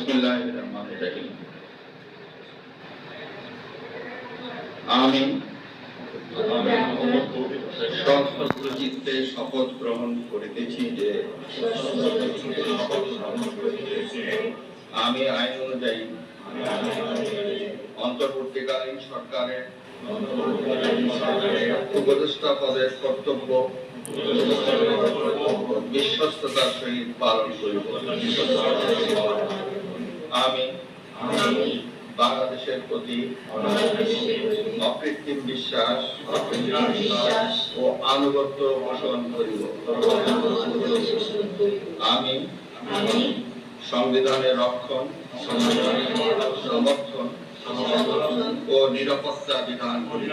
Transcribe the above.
বিসমিল্লাহিররহমানিররহিম। আমি সশস্ত্র চিত্তে শপথ গ্রহণ করিতেছি যে আমি আইন অনুযায়ী অন্তর্বর্তীকালীন সরকারের উপদেষ্টা পদের কর্তব্য বিশ্বস্ততার সহিত পালন করিব। আমি বাংলাদেশের প্রতি অকৃত্রিম বিশ্বাস ও আনুগত্য পোষণ করিব। আমি সংবিধানের রক্ষণ, সমর্থন ও নিরাপত্তা বিধান করিব।